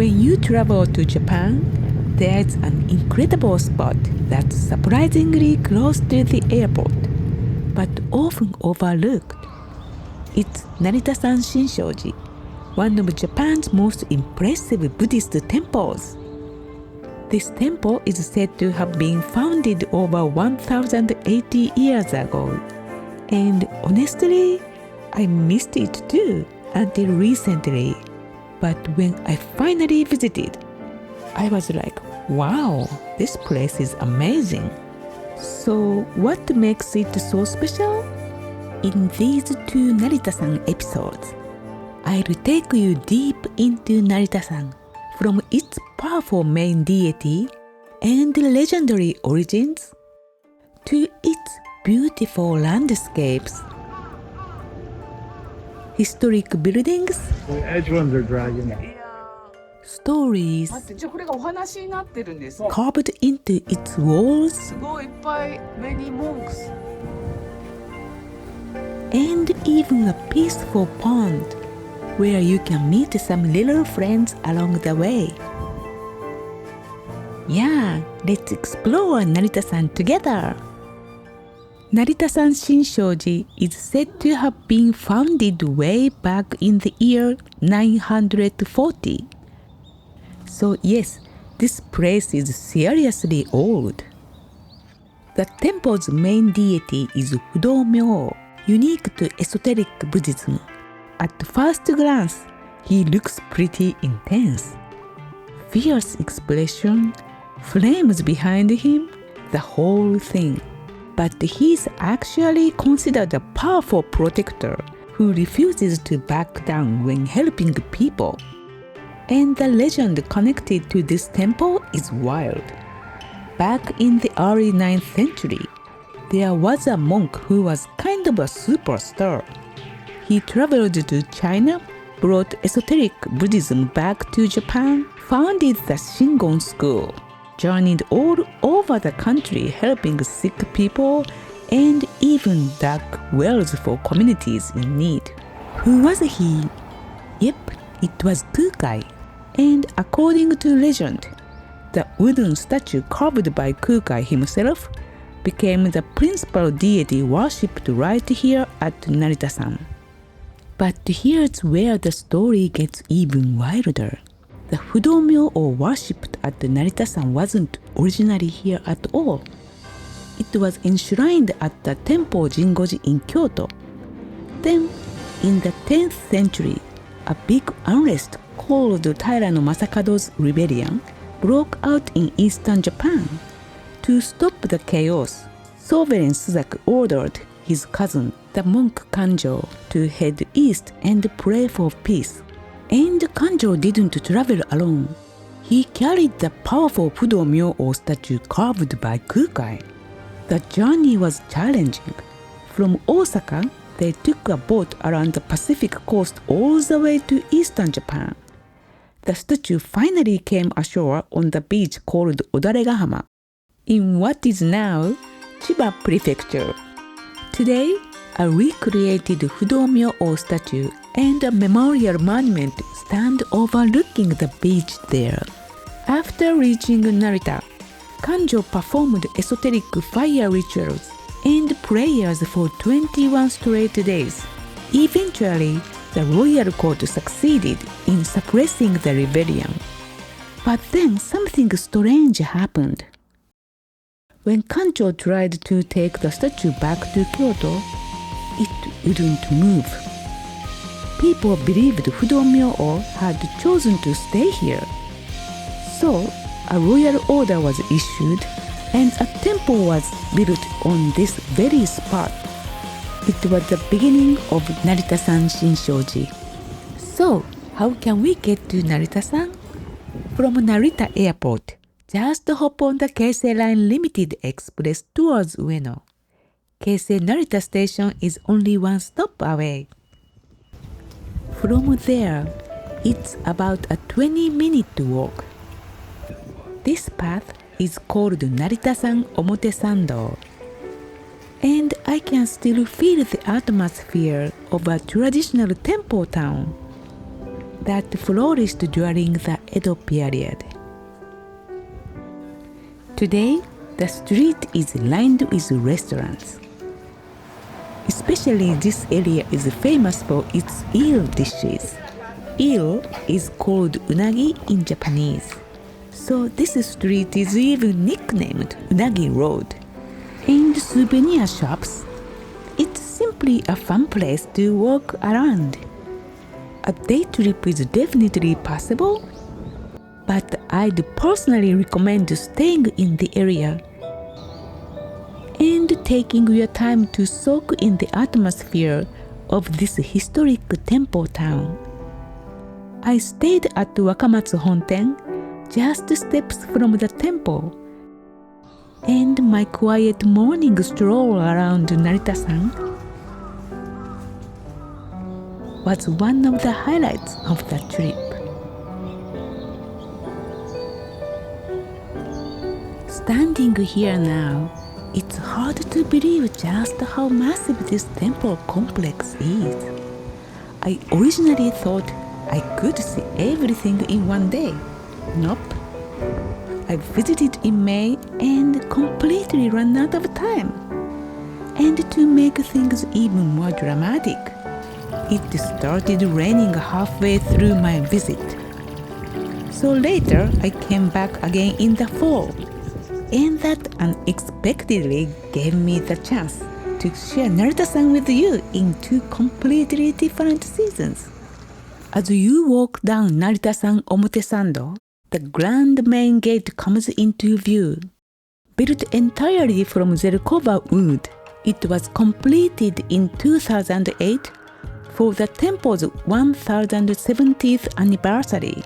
When you travel to Japan, there's an incredible spot that's surprisingly close to the airport, but often overlooked. It's Narita-san Shinshoji, one of Japan's most impressive Buddhist temples. This temple is said to have been founded over 1080 years ago. And honestly, I missed it too until recently. But when I finally visited, I was like, wow, this place is amazing. So what makes it so special? In these two Narita-san episodes, I'll take you deep into Narita-san, from its powerful main deity and legendary origins to its beautiful landscapes, historic buildings, Edge ones are dragging. stories 待って、じゃあこれがお話になってるんです。 carved into its walls, すごいいっぱい many monks. and even a peaceful pond where you can meet some little friends along the way. Yeah, let's explore Narita-san together. Narita-san Shinshoji is said to have been founded way back in the year 940. So yes, this place is seriously old. The temple's main deity is Fudomyo, unique to esoteric Buddhism. At first glance, he looks pretty intense. Fierce expression, flames behind him, the whole thing. But he's actually considered a powerful protector who refuses to back down when helping people. And the legend connected to this temple is wild. Back in the early 9th century, there was a monk who was kind of a superstar. He traveled to China, brought esoteric Buddhism back to Japan, founded the Shingon school, journeyed all over the country helping sick people, and even dug wells for communities in need. Who was he? Yep, it was Kukai. And according to legend, the wooden statue carved by Kukai himself became the principal deity worshipped right here at Narita-san. But here's where the story gets even wilder. The Fudomyo or worshipped at Narita-san wasn't originally here at all. It was enshrined at the Temple Jingoji in Kyoto. Then, in the 10th century, a big unrest called Tairano Masakado's Rebellion broke out in eastern Japan. To stop the chaos, Sovereign Suzaku ordered his cousin, the monk Kanjo, to head east and pray for peace. And Kanjo didn't travel alone. He carried the powerful Fudomyo statue carved by Kukai. The journey was challenging. From Osaka, they took a boat around the Pacific coast all the way to eastern Japan. The statue finally came ashore on the beach called Odaregahama, in what is now Chiba Prefecture. Today, a recreated Fudomyo statue and a memorial monument stand overlooking the beach there. After reaching Narita, Kanjo performed esoteric fire rituals and prayers for 21 straight days. Eventually, the royal court succeeded in suppressing the rebellion. But then something strange happened. When Kanjo tried to take the statue back to Kyoto, it wouldn't move. People believed Fudomyo had chosen to stay here. So, a royal order was issued and a temple was built on this very spot. It was the beginning of Narita-san Shinshoji. So, how can we get to Narita-san? From Narita Airport, just hop on the Keisei Line Limited Express towards Ueno. Keisei Narita Station is only one stop away. From there, it's about a 20-minute walk. This path is called Narita-san Omotesando. And I can still feel the atmosphere of a traditional temple town. that flourished during the Edo period. Today, the street is lined with restaurants. Especially this area is famous for its eel dishes. Eel is called unagi in Japanese. So this street is even nicknamed Unagi Road. And souvenir shops, it's simply a fun place to walk around. A day trip is definitely possible, but I'd personally recommend staying in the area and taking your time to soak in the atmosphere of this historic temple town. I stayed at Wakamatsu Honten, just steps from the temple, and my quiet morning stroll around Narita-san was one of the highlights of the trip. Standing here now, it's hard to believe just how massive this temple complex is. I originally thought I could see everything in one day. Nope. I visited in May and completely ran out of time. And to make things even more dramatic, it started raining halfway through my visit. So later I came back again in the fall, and that unexpectedly gave me the chance to share Narita-san with you in 2 completely different seasons. As you walk down Narita-san Omotesando, the grand main gate comes into view. Built entirely from Zelkova wood, it was completed in 2008 for the temple's 1070th anniversary.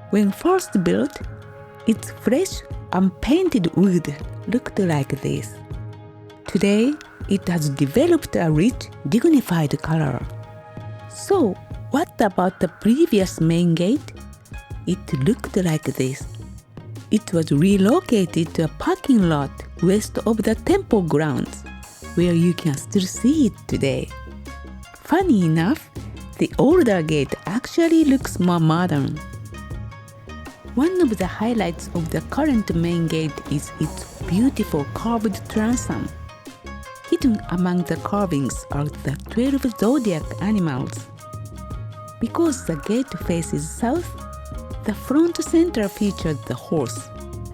When first built, its fresh, unpainted wood looked like this. Today, it has developed a rich, dignified color. So, what about the previous main gate? It looked like this. It was relocated to a parking lot west of the temple grounds, where you can still see it today. Funny enough, the older gate actually looks more modern. One of the highlights of the current main gate is its beautiful carved transom. Hidden among the carvings are the 12 zodiac animals. Because the gate faces south, the front center featured the horse,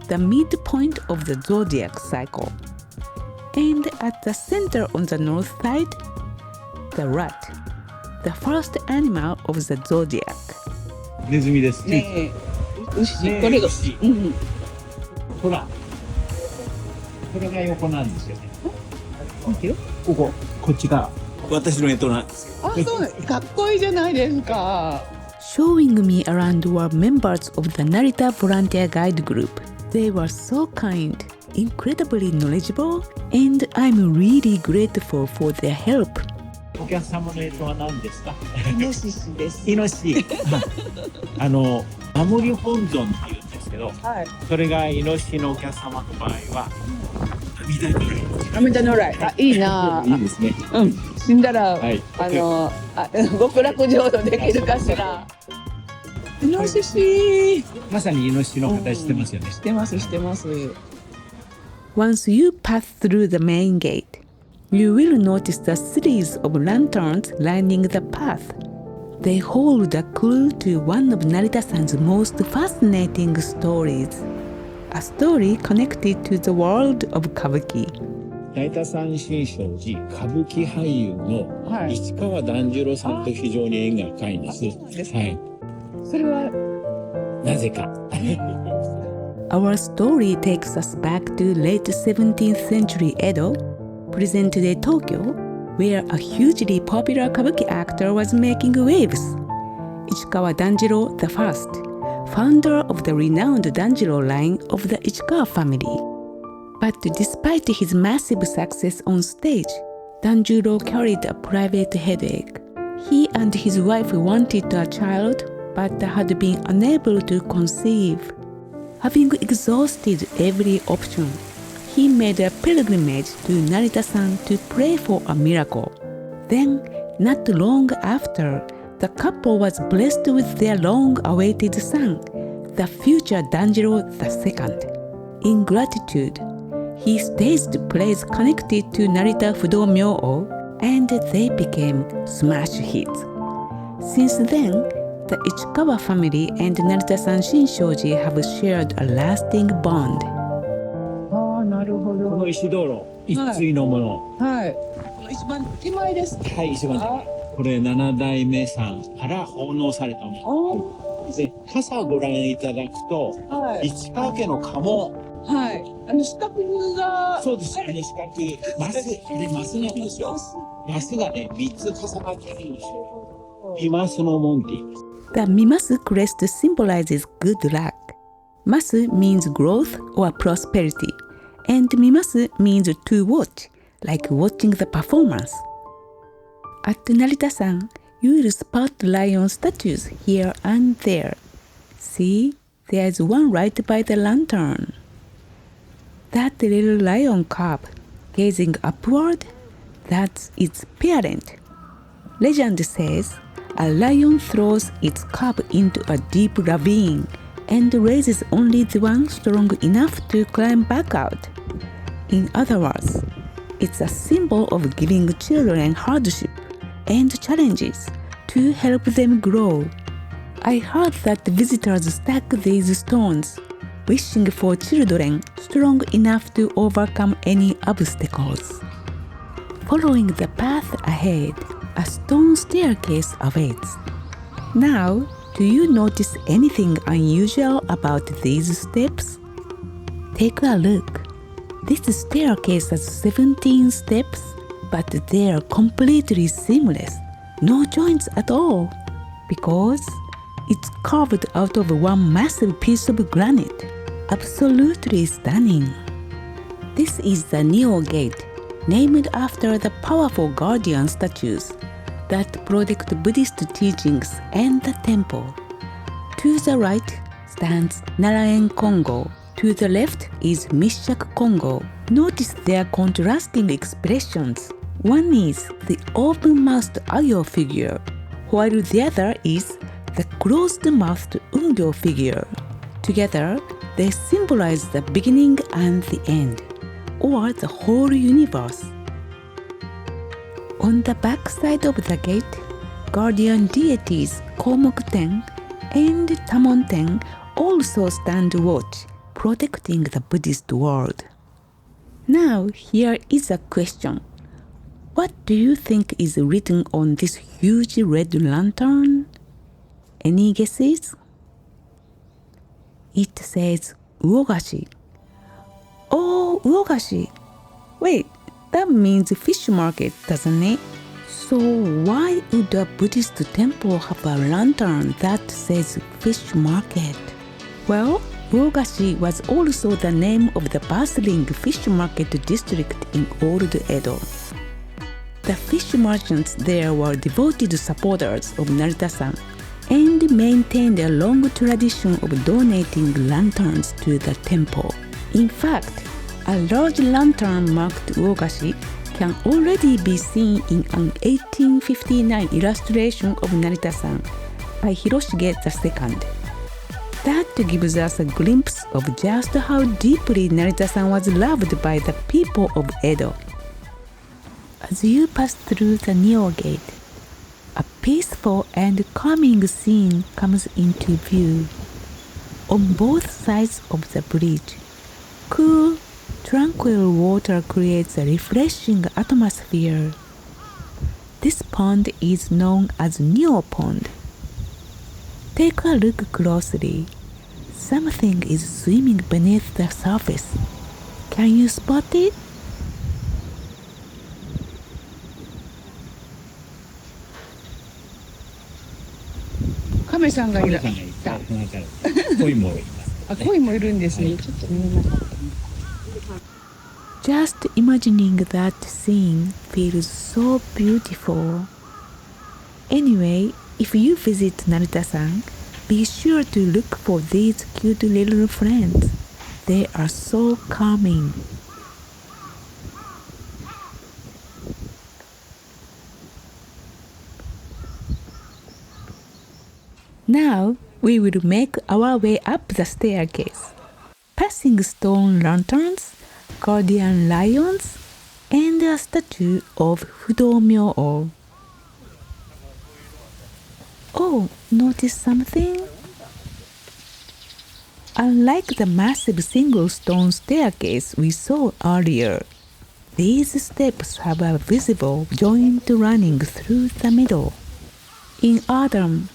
the midpoint of the zodiac cycle. And at the center on the north side, the rat, the first animal of the zodiac. ネズミです。ねえ、牛、ねえこれが、牛うん、ほら、これが横なんですよね。見てよ。こっちが私の干支なんですよ。あ、そうね、かっこいいじゃないですか。Showing me around were members of the Narita Volunteer Guide Group. They were so kind, incredibly knowledgeable, and I'm really grateful for their help. お客様の干支は何ですか？イノシシです。イノシシ。守り本尊って言うんですけど、はい。それがイノシシのお客様の場合は、阿弥陀如来。阿弥陀如来。あ、いいなぁ。いいですね。うん。死んだら、はい極楽浄土できるかしら。イノシシ。まさにイノシシの形してますよね。してます、してます。Once you pass through the main gate, you will notice a series of lanterns lining the path. They hold a clue to one of Narita-san's most fascinating stories, a story connected to the world of Kabuki. 成田山新勝寺歌舞伎俳優のはい市川團十郎さんと非常に縁が深いんです。ですか。はい。それは、なぜか。 Our story takes us back to late 17th century Edo, present-day Tokyo, where a hugely popular kabuki actor was making waves. Ichikawa Danjiro I, founder of the renowned Danjiro line of the Ichikawa family. But despite his massive success on stage, Danjuro carried a private headache. He and his wife wanted a child, but had been unable to conceive. Having exhausted every option, he made a pilgrimage to Narita-san to pray for a miracle. Then, not long after, The couple was blessed with their long-awaited son, the future Danjiro II. In gratitude, he staged plays connected to Narita Fudomyo, and they became smash hits. Since then, the Ichikawa family and Narita-san Shinshoji have shared a lasting bond. ああ、なるほこのど。石灯籠、一対のもの。はい。一番手前です。はい、一番手前。これ7代目さんから奉納されたもの。で、傘をご覧いただくと、はい。市川家の家紋。はい。四角が。そうです。四角いマス。で、マスなんですよ。マスがね、3つ重なってるんですよ。ミマスの門って言います。The Mimasu crest symbolizes good luck. Masu means growth or prosperity, and Mimasu means to watch, like watching the performance. At Narita-san, you will spot lion statues here and there. See, there's one right by the lantern. That little lion cub, gazing upward, that's its parent. Legend says, a lion throws its cub into a deep ravine and raises only the one strong enough to climb back out. In other words, it's a symbol of giving children hardship and challenges to help them grow. I heard that visitors stack these stones, wishing for children strong enough to overcome any obstacles. Following the path ahead, a stone staircase awaits. Now, do you notice anything unusual about these steps? Take a look. This staircase has 17 steps, but they are completely seamless, no joints at all, because it's carved out of one massive piece of granite. Absolutely stunning. This is the Neo Gate, named after the powerful guardian statues that protect Buddhist teachings and the temple. To the right stands Naraen Kongo. To the left is Mishak Kongo. Notice their contrasting expressions. One is the open-mouthed Ayo figure, while the other is the closed-mouthed Ungyo figure. Together, they symbolize the beginning and the end, or the whole universe. On the back side of the gate, guardian deities Komokuten and Tamonten also stand watch, protecting the Buddhist world. Now, here is a question. What do you think is written on this huge red lantern? Any guesses? It says Uogashi. Oh, Uogashi. Wait, that means fish market, doesn't it? So why would a Buddhist temple have a lantern that says fish market? Well, Uogashi was also the name of the bustling fish market district in Old Edo. The fish merchants there were devoted supporters of Narita-san and maintained a long tradition of donating lanterns to the temple. In fact, a large lantern marked Uogashi can already be seen in an 1859 illustration of Narita-san by Hiroshige II. That gives us a glimpse of just how deeply Narita-san was loved by the people of Edo. As you pass through the Neo Gate, a peaceful and calming scene comes into view. On both sides of the bridge, cool, tranquil water creates a refreshing atmosphere. This pond is known as Neo Pond. Take a look closely. Something is swimming beneath the surface. Can you spot it?亀さんがいる。コイもいます。あ、コイもいるんですね。ちょっと見えなかった。Just imagining that scene feels so beautiful. Anyway, if you visit Narita-san, be sure to look for these cute little friends. They are so calming. Now we will make our way up the staircase, passing stone lanterns, guardian lions, and a statue of Fudomyo-o. Oh, notice something? Unlike the massive single stone staircase we saw earlier, these steps have a visible joint running through the middle. In autumn,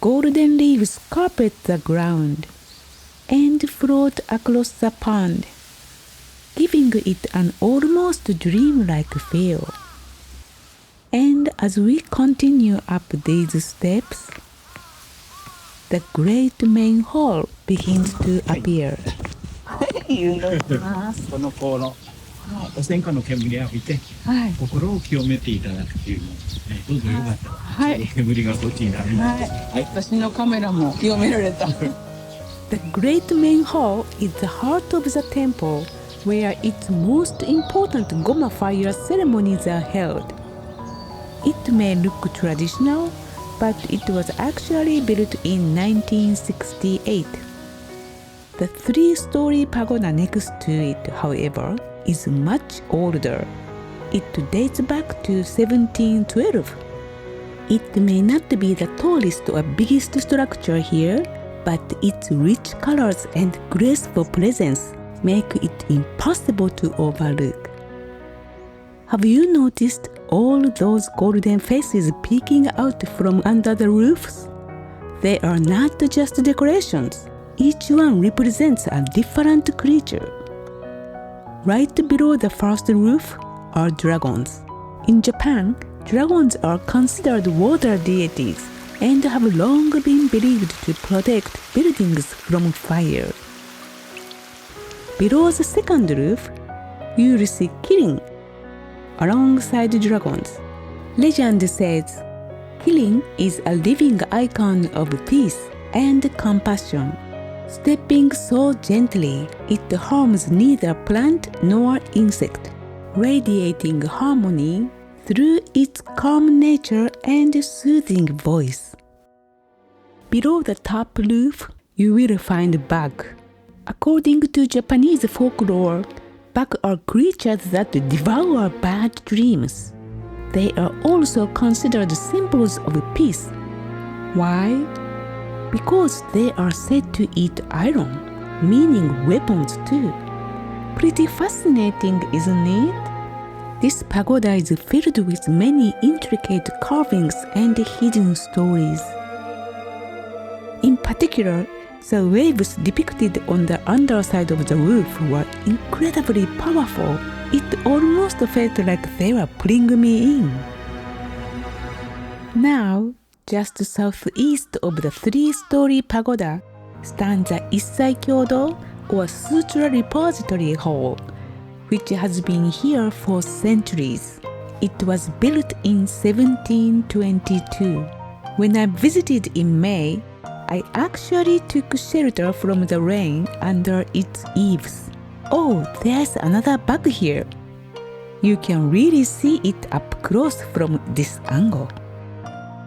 golden leaves carpet the ground and float across the pond, giving it an almost dreamlike feel. And as we continue up these steps, the great main hall begins to appear. このこのお線香の煙を浴びてはい。心を清めていただくというのを、どうぞよかったら、はい煙がこっちになるので、はい。私のカメラも清められた。 The great main hall is the heart of the temple, where its most important Goma fire ceremonies are held. It may look traditional, but it was actually built in 1968. The three-story pagoda next to it, however, is much older. It dates back to 1712. It may not be the tallest or biggest structure here, but its rich colors and graceful presence make it impossible to overlook. Have you noticed all those golden faces peeking out from under the roofs? They are not just decorations. Each one represents a different creature. Right below the first roof are dragons. In Japan, dragons are considered water deities and have long been believed to protect buildings from fire. Below the second roof, you will see Kirin alongside dragons. Legend says Kirin is a living icon of peace and compassion. Stepping so gently, it harms neither plant nor insect, radiating harmony through its calm nature and soothing voice. Below the top roof, you will find bug. According to Japanese folklore, bug are creatures that devour bad dreams. They are also considered symbols of peace. Why? Because they are said to eat iron, meaning weapons too. Pretty fascinating, isn't it? This pagoda is filled with many intricate carvings and hidden stories. In particular, the waves depicted on the underside of the roof were incredibly powerful. It almost felt like they were pulling me in. Now, just southeast of the three-story pagoda stands the Issai Kyodo, or Sutra Repository Hall, which has been here for centuries. It was built in 1722. When I visited in May, I actually took shelter from the rain under its eaves. Oh, there's another bug here. You can really see it up close from this angle.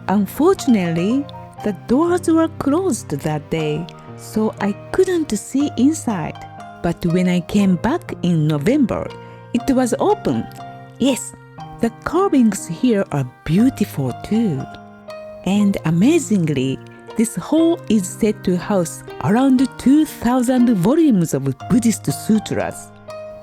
Unfortunately, the doors were closed that day, so I couldn't see inside. But when I came back in November, it was open. Yes, the carvings here are beautiful too. And amazingly, this hall is said to house around 2,000 volumes of Buddhist sutras.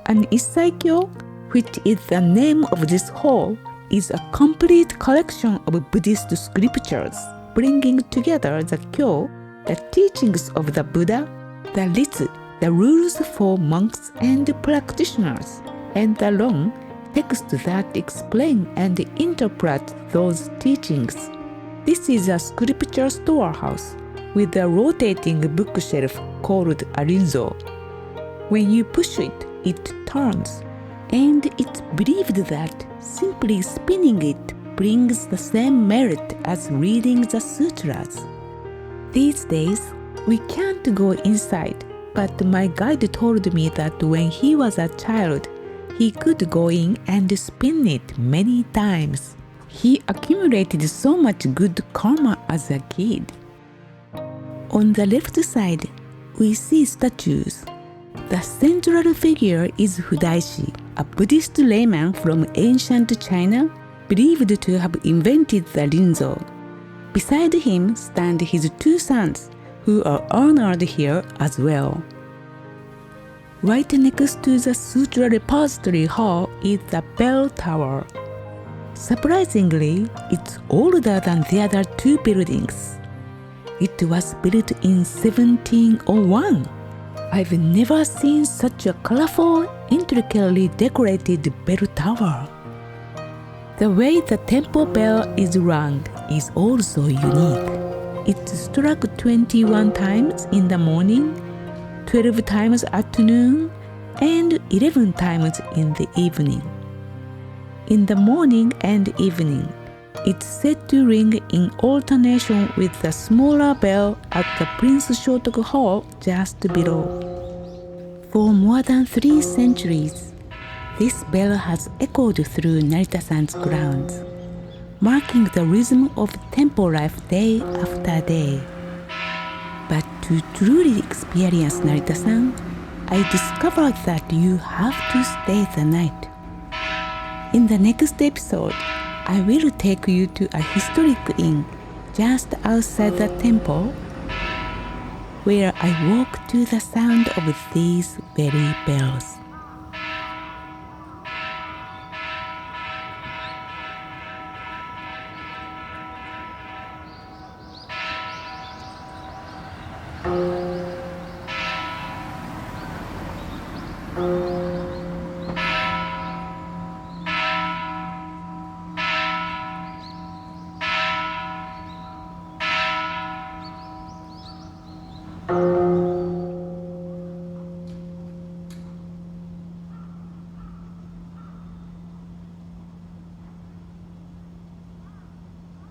An Issai-kyo, which is the name of this hall, is a complete collection of Buddhist scriptures, bringing together the kyo, the teachings of the Buddha, the ritsu, the rules for monks and practitioners, and the ron, texts that explain and interpret those teachings. This is a scripture storehouse with a rotating bookshelf called a rinzo. When you push it, it turns, and it's believed that simply spinning it brings the same merit as reading the sutras. These days, we can't go inside, but my guide told me that when he was a child, he could go in and spin it many times. He accumulated so much good karma as a kid. On the left side, we see statues. The central figure is Fudaishi, a Buddhist layman from ancient China, believed to have invented the Rinzo. Beside him stand his two sons, who are honored here as well. Right next to the Sutra Repository Hall is the bell tower. Surprisingly, it's older than the other two buildings. It was built in 1701. I've never seen such a colorful, intricately decorated bell tower. The way the temple bell is rung is also unique. It struck 21 times in the morning, 12 times afternoon, and 11 times in the evening. In the morning and evening, it's said to ring in alternation with the smaller bell at the Prince Shotoku Hall just below. For more than 3 centuries, this bell has echoed through Narita-san's grounds, marking the rhythm of temple life day after day. But to truly experience Narita-san, I discovered that you have to stay the night. In the next episode, I will take you to a historic inn just outside the temple, where I walk to the sound of these very bells.